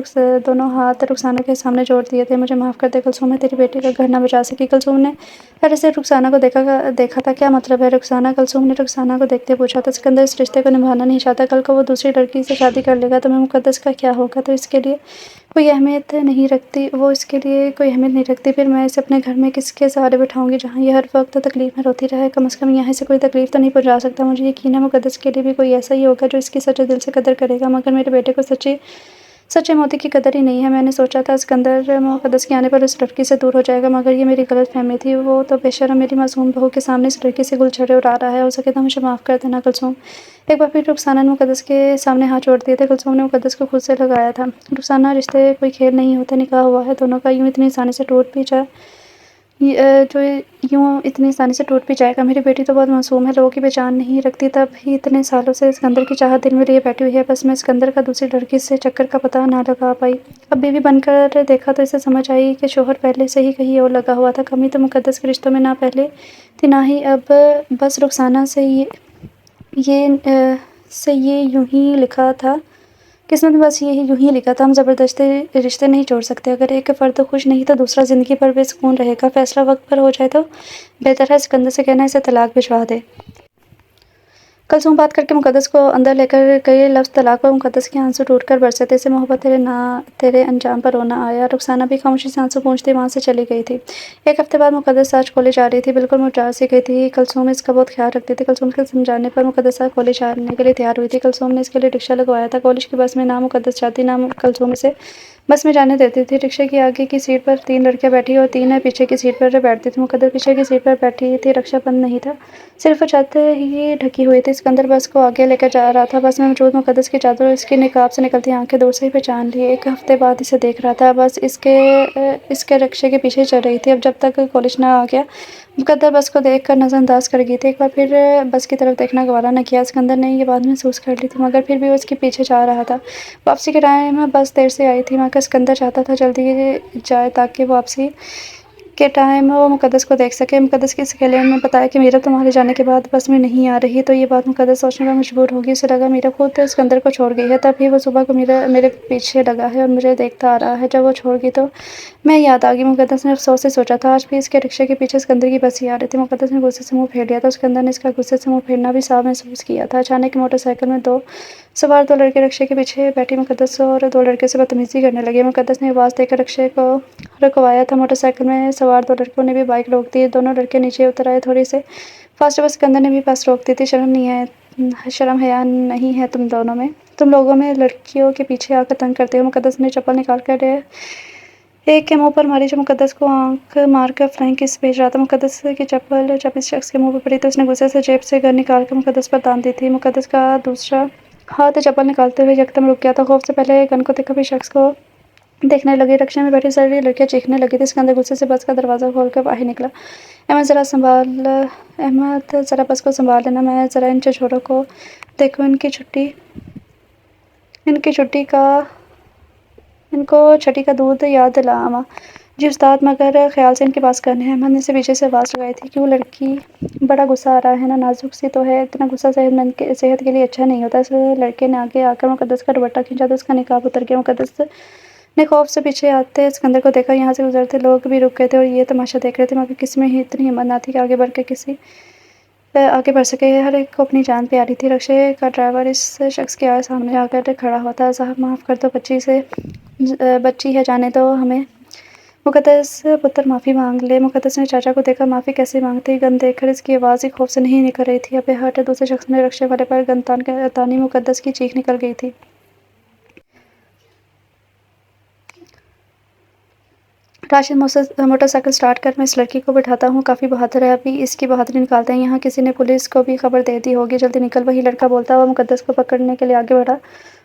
Speaker 1: دونوں ہاتھ رخسانہ کے سامنے جوڑ دیے تھے۔ مجھے معاف کر دے کلثوم، میں تیری بیٹی کا گھر نہ بچا سکی۔ کلثوم نے حیرت سے رخسانہ کو دیکھا تھا۔ کیا مطلب ہے رخسانہ؟ کلثوم نے رخسانہ کو دیکھتے پوچھا تھا۔ سکندر اس رشتے کو نبھانا نہیں چاہتا، کل کو وہ دوسری لڑکی سے شادی کر لے گا تو میں مقدس کا کیا ہوگا؟ تو اس کے لیے کوئی اہمیت نہیں رکھتی، وہ اس کے لیے کوئی اہمیت نہیں رکھتی، پھر میں اسے اپنے گھر میں کس کے سہارے بٹھاؤں گی جہاں یہ ہر وقت تکلیف میں روتی رہے؟ کم از کم یہاں اسے کوئی تکلیف تو نہیں پہنچا سکتا۔ مجھے یقین ہے مقدس کے لیے بھی کوئی ایسا ہی ہوگا جو اس کی سچے دل سے قدر کرے گا، مگر میرے بیٹے کو سچے موتی کی قدر ہی نہیں ہے۔ میں نے سوچا تھا سکندر مقدس کے آنے پر اس لڑکی سے دور ہو جائے گا، مگر یہ میری غلط فہمی تھی۔ وہ تو بے شرم میری معصوم بہو کے سامنے اس لڑکی سے گل چھڑے اڑا رہا ہے۔ ہو سکے تو مجھے معاف کر دینا کلثوم۔ ایک بار پھر رخسانہ نے مقدس کے سامنے ہاتھ جوڑ دیے تھے۔ کلثوم نے مقدس کو خود سے لگایا تھا۔ رخسانہ، رشتے کوئی کھیل نہیں ہوتے، نکاح ہوا ہے دونوں کا، یوں اتنی آسانی سے ٹوٹ بھی جائے گا۔ میری بیٹی تو بہت معصوم ہے، لوگوں کی پہچان نہیں رکھتی، تب ہی اتنے سالوں سے سکندر کی چاہت دل میں لیے بیٹھی ہوئی ہے، بس میں سکندر کا دوسری لڑکی سے چکر کا پتہ نہ لگا پائی۔ اب بیوی بن کر دیکھا تو اسے سمجھ آئی کہ شوہر پہلے سے ہی کہیں اور لگا ہوا تھا۔ کمی تو مقدس کے رشتوں میں نہ پہلے تھی نہ ہی اب، بس رخسانہ سے یہ یوں ہی لکھا تھا، قسمت میں بس یوں ہی لکھا تھا۔ ہم زبردستی رشتے نہیں چھوڑ سکتے، اگر ایک فرد خوش نہیں تو دوسرا زندگی بھر بے سکون رہے گا۔ فیصلہ وقت پر ہو جائے تو بہتر ہے۔ سکندر سے کہنا اسے طلاق بھجوا دے۔ کلثوم بات کر کے مقدس کو اندر لے کر گئی۔ لفظ طلاق پر مقدس کے آنسو ٹوٹ کر برسے تھے۔ اسے محبت تیرے انجام پر رونا آیا۔ رخسانہ بھی خاموشی سے آنسو پونچھتی وہاں سے چلی گئی تھی۔ ایک ہفتے بعد مقدس آج کالج آ رہی تھی، بالکل مرجھا سی گئی تھی۔ کلثوم اس کا بہت خیال رکھتی تھی۔ کلثوم کے سمجھانے پر مقدس آج کالج آنے کے لیے تیار ہوئی تھی۔ کلثوم نے اس کے لیے رکشہ لگوایا تھا۔ کالج کی بس میں نہ مقدس جاتی نہ کلثوم اسے بس میں جانے دیتی تھی۔ رکشے کی آگے کی سیٹ پر 3 لڑکیاں بیٹھی اور 3 پیچھے کی سیٹ پر بیٹھتی تھیں۔ مقدس پیچھے کی سیٹ پر بیٹھی تھی۔ رکشہ بند نہیں تھا، صرف چھت ہی ڈھکی ہوئی تھی۔ سکندر بس کو آگے لے کر جا رہا تھا۔ بس میں موجود مقدس کی چادر اور اس کی نقاب سے نکلتی آنکھیں دور سے ہی پہچان لی۔ ایک ہفتے بعد اسے دیکھ رہا تھا۔ بس اس کے رکشے کے پیچھے چل رہی تھی۔ اب جب تک کالج نہ آ گیا مقدس بس کو دیکھ کر نظر انداز کر گئی تھی۔ ایک بار پھر بس کی طرف دیکھنا گوارا نہ کیا۔ سکندر نے یہ بات محسوس کر لی تھی، مگر پھر بھی وہ اس کے پیچھے جا رہا تھا۔ واپسی کے ٹائم بس دیر سے آئی تھی، مگر سکندر چاہتا تھا جلدی جائے تاکہ واپسی کے ٹائم وہ مقدس کو دیکھ سکے۔ مقدس کی سہیلیوں نے بتایا کہ میرا تمہارے جانے کے بعد بس میں نہیں آ رہی، تو یہ بات مقدس سوچنے پر مجبور ہوگی۔ اسے لگا میرا خود اسکندر کو چھوڑ گئی ہے، تب ہی وہ صبح کو میرے پیچھے لگا ہے اور مجھے دیکھتا آ رہا ہے۔ جب وہ چھوڑ گئی تو میں یاد آ گئی۔ مقدس نے افسوس سے سوچا تھا آج بھی اس کے رکشے کے پیچھے اسکندر کی بس ہی آ رہی تھی۔ مقدس نے غصے سے منہ پھیر لیا تھا۔ اسکندر نے اس کا غصے سے منہ پھیرنا بھی صاف محسوس کیا تھا۔ اچانک موٹر سائیکل میں سوار دو لڑکے رکشے کے پیچھے بیٹھی مقدس اور دو لڑکے سے بدتمیزی کرنے لگے۔ مقدس نے آواز دے کر رکشے کو رکوایا تھا۔ موٹر سائیکل میں سوار دو لڑکوں نے بھی بائیک روک دی۔ دونوں لڑکے نیچے اتر آئے تھوڑی سے فاصلے پر۔ اسکندر نے بھی بس روک دی تھی۔ شرم حیا نہیں ہے تم دونوں میں؟ تم لوگوں میں لڑکیوں کے پیچھے آ کر تنگ کرتے ہو۔ مقدس نے چپل نکال کر ایک کے منہ پر ماری جو مقدس کو آنکھ مار کر فلائنگ کس بھیج رہا تھا۔ مقدس کی چپل جب اس شخص کے منہ پر پڑی تو اس نے غصے سے جیب سے گن نکال کر مقدس پر تان دی تھی۔ مقدس کا دوسرا ہاتھ چپل نکالتے ہوئے یکدم رک گیا تھا۔ خوف سے پہلے گن کو دیکھا پھر شخص کو دیکھنے لگی۔ رکشے میں بیٹھی ساری لڑکیاں چیخنے لگی تھیں۔ اسکندر غصے سے بس کا دروازہ کھول کر باہر نکلا۔ احمد ذرا بس کو سنبھال لینا، میں ذرا ان چھچوروں کو دیکھوں، ان کو چھٹی کا دودھ یاد دلاواں۔ جی استاد، مگر خیال سے ان کے پاس گن ہے۔ احمد نے اسے پیچھے سے آواز لگائی تھی۔ کیوں لڑکی؟ بڑا غصہ آ رہا ہے نا؟ نازک سی تو ہے، اتنا غصہ صحت کے لیے اچھا نہیں ہوتا۔ اس لڑکے نے آگے آ کر مقدس کا دوپٹہ کھینچا تو اس کا نقاب اتر گیا۔ مقدس نے خوف سے پیچھے آتے اسکندر کو دیکھا۔ یہاں سے گزرتے لوگ بھی رک گئے تھے اور یہ تماشا دیکھ رہے تھے، مگر کسی میں اتنی ہمت نہ تھی کہ آگے بڑھ سکے۔ ہر ایک کو اپنی جان پیاری تھی۔ رکشے کا ڈرائیور اس شخص کے سامنے آ کر کھڑا ہوا تھا۔ صاحب معاف کر دو، بچی ہے، جانے دو ہمیں۔ مقدس پتر معافی مانگ لے۔ مقدس نے چاچا کو دیکھا۔ معافی کیسے مانگتے؟ گن دیکھ کر اس کی آواز ہی خوف سے نہیں نکل رہی تھی۔ ابے ہٹ! دوسرے شخص نے رکشے والے پر گن تانی۔ مقدس کی چیخ نکل گئی تھی۔ راشد موٹر سائیکل سٹارٹ کر، میں اس لڑکی کو بٹھاتا ہوں، کافی بہادر ہے، ابھی اس کی بہادری نکالتے ہیں۔ یہاں کسی نے پولیس کو بھی خبر دے دی ہوگی، جلدی نکل۔ وہی لڑکا بولتا ہوا مقدس کو پکڑنے کے لیے آگے بڑھا۔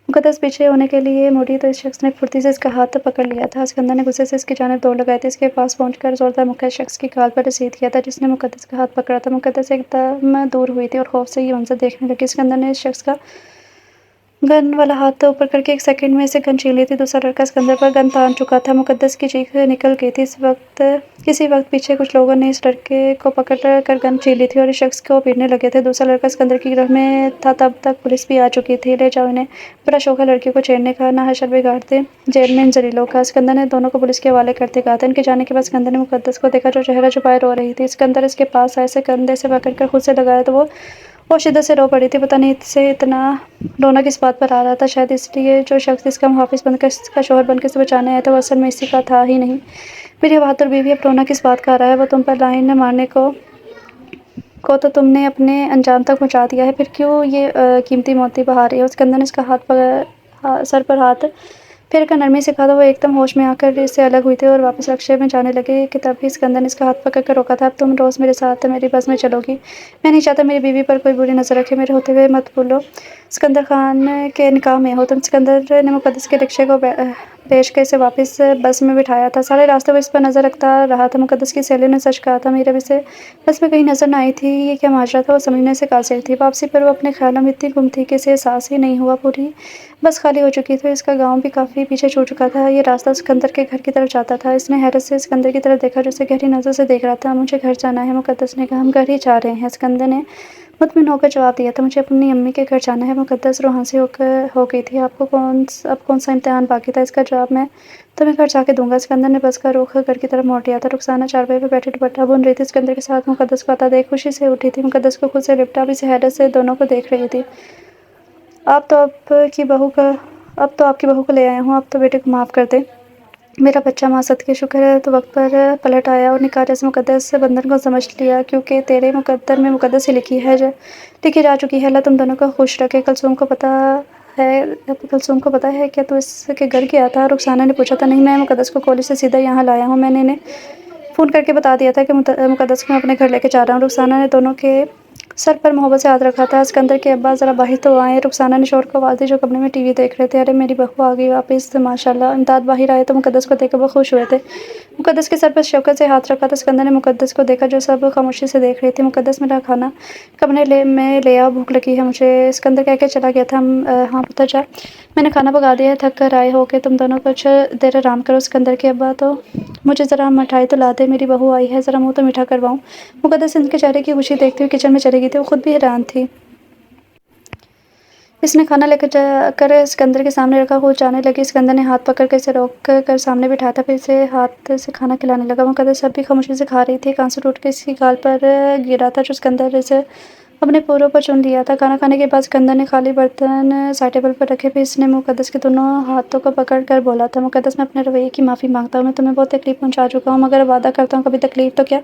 Speaker 1: مقدس پیچھے ہونے کے لیے مڑی تو اس شخص نے پھرتی سے اس کا ہاتھ پکڑ لیا تھا۔ اسکندر نے غصے سے اس کی جانب دوڑ لگائی تھی۔ اس کے پاس پہنچ کر زوردار مکہ اس شخص کی گال پر رسید کیا تھا جس نے مقدس کا ہاتھ پکڑا تھا۔ مقدس ایک دم دور ہوئی تھی اور خوف سے یہ منظر دیکھنے لگی۔ اسکندر نے اس شخص کا گن والا ہاتھ اوپر کر کے ایک سیکنڈ میں اسے گن چھین لی تھی۔ دوسرا لڑکا اسکندر پر گن تان چکا تھا۔ مقدس کی چیخ نکل گئی تھی۔ کسی وقت پیچھے کچھ لوگوں نے اس لڑکے کو پکڑ کر گن چھین لی تھی اور اس شخص کو پیٹنے لگے تھے۔ دوسرا لڑکا اسکندر کی گرفت میں تھا، تب تک پولیس بھی آ چکی تھی۔ لے جاؤ انہیں، بڑا شوق ہے لڑکی کو چھیڑنے کا، نہ حشر بگاڑ دیں جیل میں ان ذلیلوں کا۔ اسکندر نے دونوں کو پولیس کے حوالے کرتے کہا تھا۔ ان کے جانے کے بعد اسکندر نے مقدس کو دیکھا جو چہرہ چھپائے رو رہی تھی۔ اسکندر اس کے پاس آئے، اسے کندھے سے پکڑ کر خود سے لگایا تو وہ شدت سے رو پڑی تھی۔ پتہ نہیں اسے اتنا رونا کس بات پر آ رہا تھا، شاید اس لیے جو شخص اس کا محافظ بن کر، اس کا شوہر بن کر اسے بچانے آیا تھا وہ اصل میں اسی کا تھا ہی نہیں۔ میری بہادر بیوی، اب رونا کس بات کا آ رہا ہے؟ وہ تم پر لائن مارنے کو تو تم نے اپنے انجام تک پہنچا دیا ہے، پھر کیوں یہ قیمتی موتی بہا رہی ہو؟ اسکندر نے اس کا سر پر ہاتھ پھیر کر نرمی سے کہا تو وہ ایک دم ہوش میں آ کر اس سے الگ ہوئی تھی اور واپس رکشے میں جانے لگے کہ تبھی اسکندر نے اس کا ہاتھ پکڑ کر روکا تھا۔ اب تم روز میرے ساتھ میری بس میں چلو گی؟ میں نہیں چاہتا میری بیوی پر کوئی بری نظر رکھے، میرے ہوتے ہوئے مت بھولو اسکندر خان کے نکاح میں ہو تم۔ اسکندر نے مقدس کے رکشے کو بیچ کر اسے واپس بس میں بٹھایا تھا۔ سارے راستے وہ اس پر نظر رکھتا رہا تھا۔ مقدس کی سہیلیوں نے سچ کہا تھا، میرب اسے بس میں کہیں نظر نہ آئی تھی۔ یہ کیا ماجرا تھا؟ وہ سمجھنے سے قاصر تھی۔ واپسی پر وہ اپنے خیالوں میں اتنی گم تھی کہ اسے احساس ہی نہیں ہوا۔ پوری بس خالی ہو چکی تھی اور اس کا گاؤں بھی کافی پیچھے چھوٹ چکا تھا۔ یہ راستہ اسکندر کے گھر کی طرف جاتا تھا۔ اس نے حیرت سے اسکندر کی طرف دیکھا جو اسے گہری نظر سے دیکھ رہا تھا۔ مجھے گھر جانا ہے، مقدس نے کہا۔ ہم گھر ہی جا رہے ہیں، اسکندر نے مطمئن ہو کر جواب دیا تھا۔ مجھے اپنی امی کے گھر جانا ہے۔ مقدس روحانسی ہو گئی تھی۔ اب کون سا امتحان باقی تھا؟ اس کا جواب میں تمہیں گھر جا کے دوں گا۔ اسکندر نے بس کا رخ گھر کی طرف موڑ لیا تھا۔ رخسانہ چارپائی پر بیٹھی دوپٹہ بن رہی تھی۔ اسکندر کے ساتھ مقدس کو آتا دیکھ خوشی سے اٹھی تھی۔ مقدس کو خود سے لپٹا، اب اسے حیرت سے دونوں کو دیکھ رہی تھی۔ اب تو آپ کی بہو کو لے آیا ہوں، اب تو بیٹے کو معاف کر دیں۔ میرا بچہ، ماں صدقے شکر ہے تو وقت پر پلٹ آیا اور نکاح رسم مقدس بندھن کو سمجھ لیا، کیونکہ تیرے مقدر میں مقدس ہی لکھی جا چکی ہے۔ اللہ تم دونوں کو خوش رکھے۔ کلثوم کو پتہ ہے کیا تو اس کے گھر گیا تھا؟ رخسانہ نے پوچھا تھا۔ نہیں، میں مقدس کو کالج سے سیدھا یہاں لایا ہوں، میں نے انہیں فون کر کے بتا دیا تھا کہ مقدس کو میں اپنے گھر لے کے جا رہا ہوں۔ رخسانہ نے دونوں کے سر پر محبت سے ہاتھ رکھا تھا۔ اسکندر کے ابا ذرا باہر تو آئیں۔ رخسانہ نے شوہر کو آواز دی جو کمرے میں ٹی وی دیکھ رہے تھے۔ ارے میری بہو آ گئی واپس، ماشاءاللہ۔ امداد باہر آئے تو مقدس کو دیکھ کر وہ خوش ہوئے تھے۔ مقدس کے سر پر شفقت سے ہاتھ رکھا تو اسکندر نے مقدس کو دیکھا جو سب خاموشی سے دیکھ رہی تھی۔ مقدس، میرا کھانا کمرے میں لے آؤ، بھوک لگی ہے مجھے، اسکندر کہہ کے چلا گیا تھا۔ ہاں پتر جا، میں نے کھانا پکا دیا ہے، تھک کر آئے ہو کہ تم دونوں کچھ دیر آرام کرو۔ اسکندر کے ابا تو مجھے ذرا مٹھائی تو لا دے، میری بہو آئی ہے، ذرا منہ تو میٹھا کرواؤں۔ مقدس ہند کے چہرے کی خوشی دیکھتے ہوئے کچن میں چلی گئی تھی۔ وہ خود بھی حیران تھی۔ اس نے کھانا لے کر اسکندر کے سامنے رکھا، وہ جانے لگی۔ اسکندر نے ہاتھ پکڑ کر اسے روک کر سامنے بٹھایا تھا، پھر اسے ہاتھ سے کھانا کھلانے لگا۔ مقدس اب بھی خاموشی سے کھا رہی تھی۔ ایک آنسو ٹوٹ کے اس کی گال پر گرا تھا جو اسکندر اسے اپنے پوروں پر چن لیا تھا۔ کھانا کھانے کے بعد اسکندر نے خالی برتن سائڈ ٹیبل پر رکھے، پھر اس نے مقدس کے دونوں ہاتھوں کو پکڑ کر بولا تھا، مقدس، میں اپنے رویے کی معافی مانگتا ہوں۔ میں تمہیں بہت تکلیف پہنچا چکا ہوں، مگر وعدہ کرتا ہوں کبھی تکلیف تو کیا،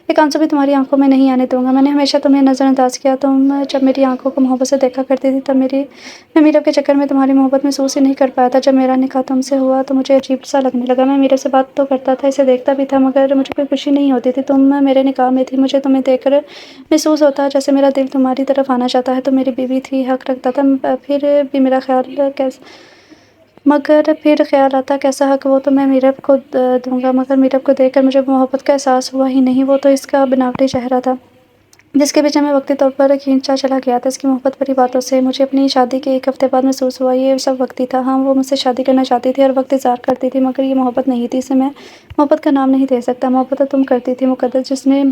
Speaker 1: ایک آنسو بھی تمہاری آنکھوں میں نہیں آنے دوں گا۔ میں نے ہمیشہ تمہیں نظر انداز کیا۔ تم جب میری آنکھوں کو محبت سے دیکھا کرتی تھی تب میں میرب کے چکر میں تمہاری محبت محسوس ہی نہیں کر پایا تھا۔ جب میرا نکاح تم سے ہوا تو مجھے عجیب سا لگنے لگا۔ میں میرب سے بات تو کرتا تھا، اسے دیکھتا بھی تھا، مگر مجھے کوئی خوشی نہیں ہوتی تھی۔ تم میرے نکاح میں تھی، مجھے تمہیں دیکھ کر محسوس ہوتا جیسے میرا دل تمہاری طرف آنا چاہتا ہے۔ تم میری بیوی تھی، حق رکھتا تھا، مگر پھر خیال آتا کیسا حق، وہ تو میں میرب کو دوں گا، مگر میرب کو دیکھ کر مجھے محبت کا احساس ہوا ہی نہیں۔ وہ تو اس کا بناوٹی چہرہ تھا جس کے پیچھے میں وقتی طور پر کھینچا چلا گیا تھا، اس کی محبت بھری باتوں سے۔ مجھے اپنی شادی کے ایک ہفتے بعد محسوس ہوا یہ سب وقتی تھا۔ ہاں، وہ مجھ سے شادی کرنا چاہتی تھی، ہر وقت اظہار کرتی تھی، مگر یہ محبت نہیں تھی، اسے میں محبت کا نام نہیں دے سکتا۔ محبت تو تم کرتی تھی مقدس، جس نے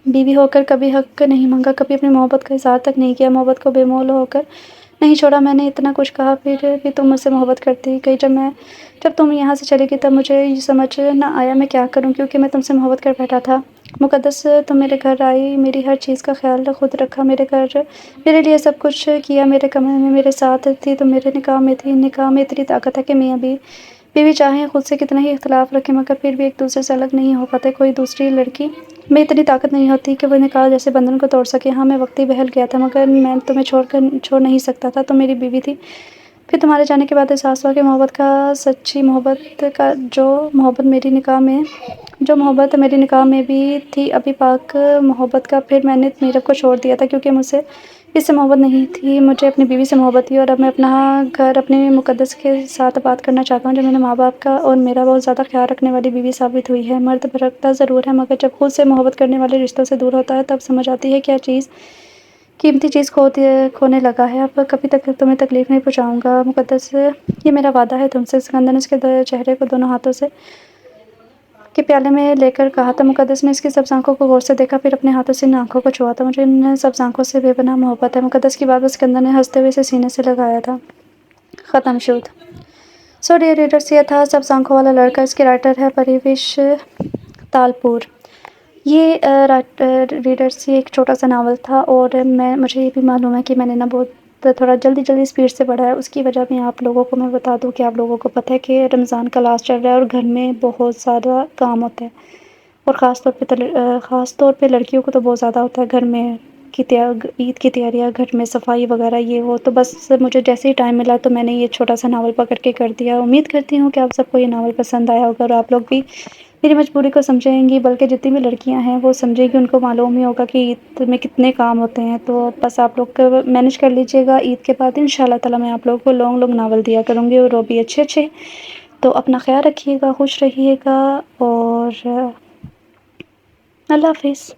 Speaker 1: بیوی ہو کر کبھی حق نہیں مانگا، کبھی اپنی محبت کا اظہار تک نہیں کیا، محبت کو بے مول ہو کر نہیں چھوڑا۔ میں نے اتنا کچھ کہا، پھر بھی تم مجھ سے محبت کرتی گئی۔ جب تم یہاں سے چلی گئی تب مجھے یہ سمجھ نہ آیا میں کیا کروں، کیونکہ میں تم سے محبت کر بیٹھا تھا۔ مقدس، تم میرے گھر آئی، میری ہر چیز کا خیال خود رکھا، میرے لیے سب کچھ کیا، میرے کمرے میں میرے ساتھ تھی، تم میرے نکاح میں تھی۔ نکاح میں اتنی طاقت ہے کہ میاں بیوی چاہیں خود سے کتنا ہی اختلاف رکھیں مگر پھر بھی ایک دوسرے سے الگ نہیں ہو پاتے۔ کوئی دوسری لڑکی میں اتنی طاقت نہیں ہوتی کہ وہ نکاح جیسے بندھن کو توڑ سکے۔ ہاں، میں وقتی بہل گیا تھا، مگر میں تمہیں چھوڑ نہیں سکتا تھا، تم میری بیوی تھی۔ پھر تمہارے جانے کے بعد احساس ہوا کہ محبت کا، سچی محبت کا، جو محبت میری نکاح میں بھی تھی، ابھی پاک محبت کا۔ پھر میں نے میرب کو چھوڑ دیا تھا کیونکہ مجھ سے اس سے محبت نہیں تھی، مجھے اپنی بیوی سے محبت تھی، اور اب میں اپنا گھر اپنی مقدس کے ساتھ آباد کرنا چاہتا ہوں، جو میرے ماں باپ کا اور میرا بہت زیادہ خیال رکھنے والی بیوی ثابت ہوئی ہے۔ مرد بھٹکتا ضرور ہے، مگر جب خود سے محبت کرنے والے رشتوں سے دور ہوتا ہے تب سمجھ آتی ہے کیا چیز قیمتی چیز کھونے لگا ہے۔ اب کبھی تک تمہیں تکلیف نہیں پہنچاؤں گا مقدس، یہ میرا وعدہ ہے تم سے۔ اسکندر نے اس کے چہرے کو دونوں ہاتھوں سے کے پیالے میں لے کر کہا تھا۔ مقدس نے اس کی سبز آنکھوں کو غور سے دیکھا، پھر اپنے ہاتھوں سے ان آنکھوں کو چھوا تھا۔ مجھے ان سبز آنکھوں سے بے پناہ محبت ہے۔ مقدس کی بات پر اسکندر نے ہنستے ہوئے اسے سینے سے لگایا تھا۔ ختم شد۔ سو ڈیئر ریڈرز، یہ تھا سبز آنکھوں والا لڑکا۔ اس کے رائٹر ہے پریوش تالپور۔ یہ ریڈرز، یہ ایک چھوٹا سا ناول تھا، اور مجھے یہ بھی معلوم ہے کہ میں نے بہت تھوڑا جلدی اسپیڈ سے پڑھا ہے۔ اس کی وجہ میں آپ لوگوں کو میں بتا دوں کہ آپ لوگوں کو پتہ ہے کہ رمضان کا لاسٹ چل رہا ہے اور گھر میں بہت زیادہ کام ہوتا ہے، اور خاص طور پہ لڑکیوں کو تو بہت زیادہ ہوتا ہے گھر میں عید کی تیاریاں، گھر میں صفائی وغیرہ، یہ وہ۔ تو بس مجھے جیسے ہی ٹائم ملا تو میں نے یہ چھوٹا سا ناول پکڑ کے کر دیا۔ امید کرتی ہوں کہ آپ سب کو یہ ناول پسند آیا ہوگا، اور آپ لوگ بھی میری مجبوری کو سمجھیں گی، بلکہ جتنی بھی لڑکیاں ہیں وہ سمجھیں گی، ان کو معلوم ہی ہوگا کہ عید میں کتنے کام ہوتے ہیں۔ تو بس آپ لوگ مینیج کر لیجیے گا، عید کے بعد انشاءاللہ تعالیٰ میں آپ لوگوں کو لانگ ناول دیا کروں گی، اور وہ بھی اچھے۔ تو اپنا خیال رکھیے گا، خوش رہیے گا، اور اللہ حافظ۔